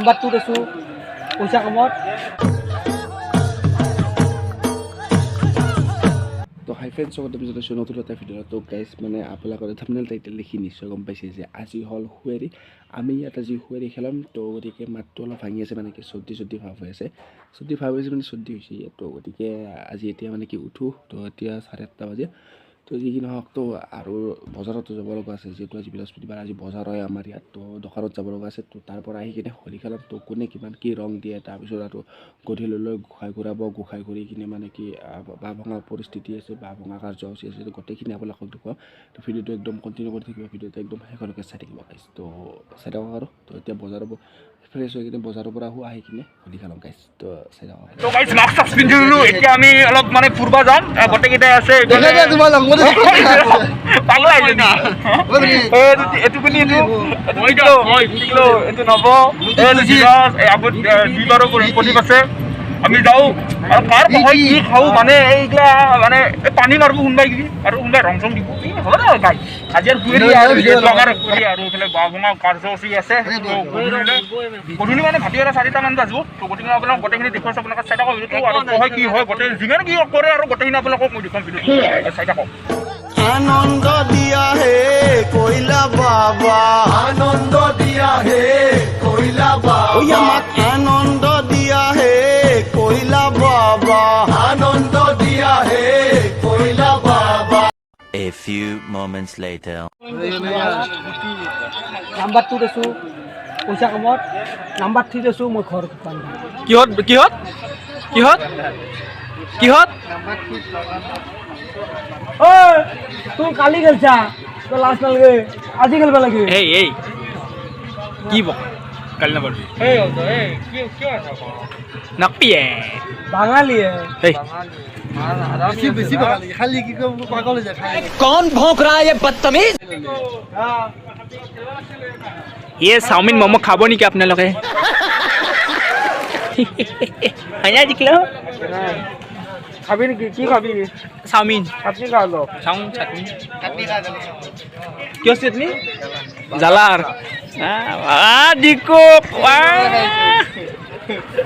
number 2 দেছো পইচা কামত তো হাই ফ্ৰেণ্ডছ লগত আমি যদি নতুন এটা ভিডিঅ' তো গাইজ মানে আপোনালোকৰ থাম্বনেল টাইটেল দেখি নিশ্চয় গম পাইছে যে আজি হ'ল হুৱেৰি আমি ইয়াত আজি হুৱেৰি খেলাম তো গতিকে মাতটো অলপ ভাঙি আছে মানে কি চৰ্দি ভাৱ হৈ আছে মানে চৰ্দি হৈছে তো গতিকে আজি এতিয়া মানে কি উঠো তো এতিয়া 8:30 বাজে তো যিকি নহওক তো আৰু বজাৰতো যাব লগা আছে যিহেতু আজি বৃহস্পতিবাৰ আজি বজাৰ হয় আমাৰ ইয়াত তো দোকানত যাব লগা আছে তো তাৰ পৰা আহি কিনে হোলী খেলাম তো কোনে কিমান কি ৰং দিয়ে তাৰপিছত আৰু গধূলিলৈ গোসাই ঘূৰাব গোসাই ঘূৰি কিনে মানে কি বাঁহ ভঙাৰ পৰিস্থিতি আছে বাঁহ ভঙা কাৰ্যসূচী আছে তো গোটেইখিনি আপোনালোকক দেখুৱাম তো ভিডিঅ'টো একদম কণ্টিনিউ কৰি থাকিব ভিডিঅ'টো একদম শেষলৈকে চাই থাকিব গাইজ তো চাই থাকক আৰু তো এতিয়া বজাৰ ফ্ৰেছ হৈ কিনে বজাৰৰ পৰা আহি কিনে হোলী খেলাম গাইজ তো চাই থাকক তো গাইজ মাস্ক পিন্ধি দিলোঁ এতিয়া আমি অলপ মানে ফুৰিব যাম গোটেইকেইটাই আছে পালো আহিলে না এইটো কোনি এইটো নব আগত দুইবাৰো প্ৰদীপ আছে আমি যাওঁ আৰু কাৰ পঢ়াই কি খাওঁ মানে এইগিলা মানে পানী মাৰিব কোনোবাই কিবি আৰু কোনোবাই ৰং চং দিব হ'ব দে গাই আজি আৰু লগাৰ কৰি আৰু এইফালে বাঁহ ভঙা কাৰ্যসূচী আছে গধূলি মানে ভাটিবেলা 4টামান বাজিব তো গতিকে আপোনালোক গোটেইখিনি দেখুৱাইছোঁ আপোনালোকে চাই থাকক ভিডিঅ'টো আৰু পঢ়াই কি হয় গোটেই যিমান কি কৰে আৰু গোটেইখিনি আপোনালোকক মই দেখুৱাম ভিডিঅ'টো চাই থাকক আনন্দ দিয়া হে কইলা বাবা আনন্দ দিয়া হে কইলা বাবা ওই আমাক আনন্দ দিয়া হে কইলা বাবা আনন্দ দিয়া হে কইলা বাবা A few moments later number 2 দেছো পইচা কামত নাম্বাৰ 3 দেছো মই ঘৰ কিহত ঐ তুই কালি খেলছা তো লাস্ট নালগে আজি খেলবা লাগে এই কি বক কালি নাম্বাৰ কি আছে নাপিয়ে বাঙালি এই বেশি বাঙালি খালি কি পাগল হয়ে যায় कौन भौंक रहा है ये बदतमीज ये চাওমিন ম'ম খাব নেকি আপোনালোকে আইনা জিকলো খাবি নেকি কি খাবি চাওমিন চাটনি খা লো চাওমিন চাটনি কিয় চাটনি জালাৰ দিকো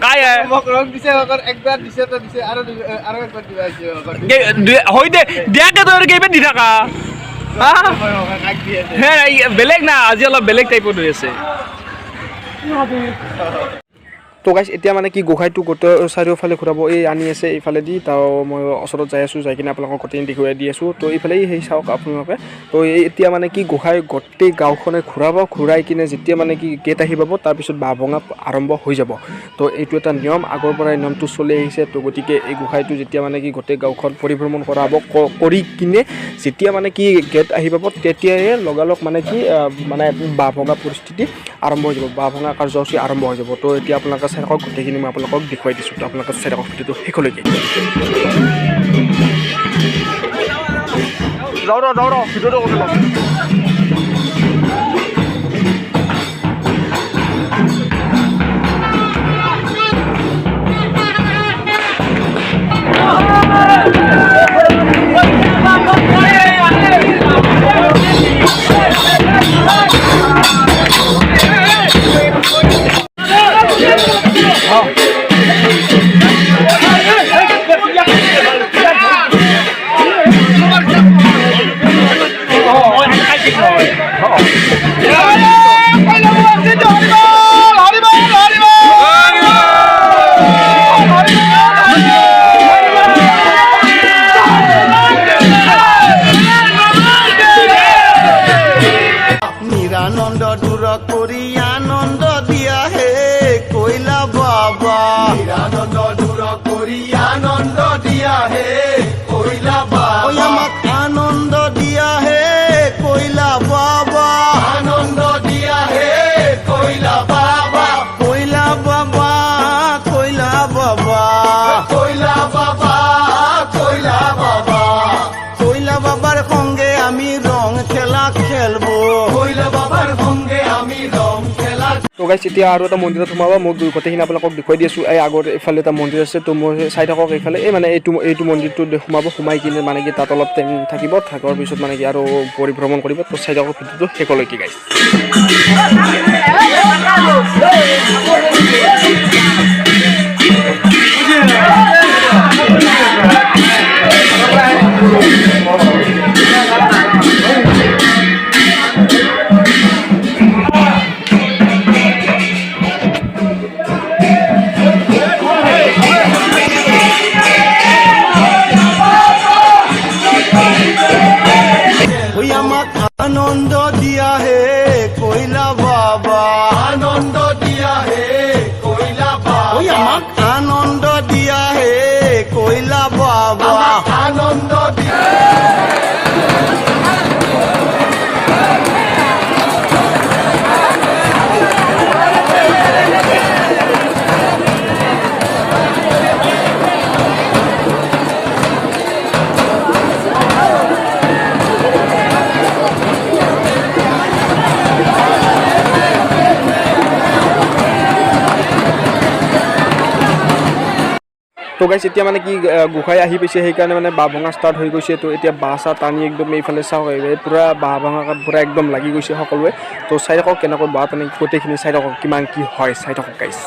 काय आहे মক রং দিছে ওকর একবার দিছে তো দিছে আর একবার দিবা আছে হৈ দে দিয়াকে তোৰ কেইবাৰ দি থাকা হে বেলেগ না আজি অলপ বেলেগ টাইপৰ হৈ আছে তো গাইজ এতিয়া মানে কি গোসাইটো গোটেই চাৰিওফালে ঘূৰাব এই আনি আছে এইফালেদি তো মই ওচৰত যাই আছোঁ যাই কিনে আপোনালোকক গোটেই দেখুৱাই দি আছোঁ তো এইফালে সেই চাওক আপোনালোকে তো এতিয়া মানে কি গোসাই গোটেই গাঁওখনে ঘূৰাই কিনে যেতিয়া মানে কি গেট আহি পাব তাৰপিছত বাঁহ ভঙা আৰম্ভ হৈ যাব তো এইটো এটা নিয়ম আগৰ পৰাই নিয়মটো চলি আহিছে তো গতিকে এই গোসাইটো যেতিয়া মানে কি গোটেই গাঁওখন পৰিভ্ৰমণ কৰা হ'ব কৰি কিনে যেতিয়া মানে কি গেট আহি পাব তেতিয়াই লগালগ মানে কি মানে বাঁহ ভঙা পৰিস্থিতি আৰম্ভ হৈ যাব বাঁহ ভঙা কাৰ্যসূচী আৰম্ভ হৈ যাব তো এতিয়া আপোনালোকে চাই থাকক গোটেইখিনি মই আপোনালোকক দেখুৱাই দিছোঁ তো আপোনালোকে চাই থাকক ভিডিঅ'টো শেষলৈকে যাওঁ ৰ ভিডিঅ'টো কৰি লওঁ নিরানন্দ দূর করি আনন্দ দিয়া হে কইলা বাবা নিরানন্দ দূর করি আনন্দ দিয়া হে কইলা বাবা ওই আমাক আনন্দ দিয়া হে কইলা বাবা আনন্দ দিয়া হে কইলা বাবা কইলা বাবা কইলা বাবা কইলা বাবা কইলা বাবা কইলা বাবার সঙ্গে আমি রং খেলা খেলবো কইলা বাবার সঙ্গে আমি রং খেলা তো তো গাইছ এতিয়া আৰু এটা মন্দিৰত সোমাব মোক গোটেইখিনি আপোনালোকক দেখুৱাই দি আছোঁ এই আগত এইফালে এটা মন্দিৰ আছে তো মই চাই থাকক এইফালে এই মানে এইটো মন্দিৰটোত সোমাব সোমাই কিনে মানে কি তাত অলপ টাইম থাকিব থকাৰ পিছত মানে কি আৰু পৰিভ্ৰমণ কৰিব তো চাই থাকক ভিডিঅ'টো শেষলৈকে গাইছ आनंद दिया है कोयला बाबा आनंद दिया है कोयला बाबा आनंद दिया है कोयला बाबा आनंद दिया তো গাইছ এতিয়া মানে কি গোসাঁই আহি পাইছে সেইকাৰণে মানে বাঁহ ভঙা ষ্টাৰ্ট হৈ গৈছে তো এতিয়া বাঁহ চাহ টানি একদম এইফালে চাওক পূৰা বাঁহ ভঙা পূৰা একদম লাগি গৈছে সকলোৱে তো চাই থাকক কেনেকৈ বাঁহ টানি গোটেইখিনি চাই থাকক কিমান কি হয় চাই থাকক গাইছ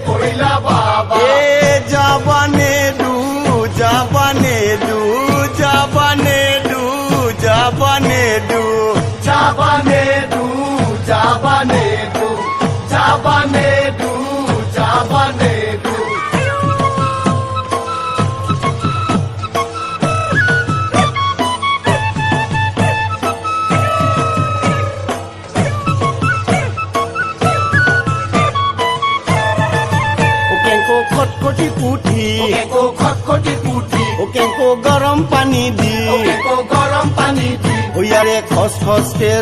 कोयला बाबा जाबाने दू जाबाने दू जाबाने दू जाबाने दू जाबाने दू जाबाने दू जाबाने दू जाबाने दू खटखटी पुठी खटखटी पुठी ओके को गरम पानी दी हुयारे खस खस के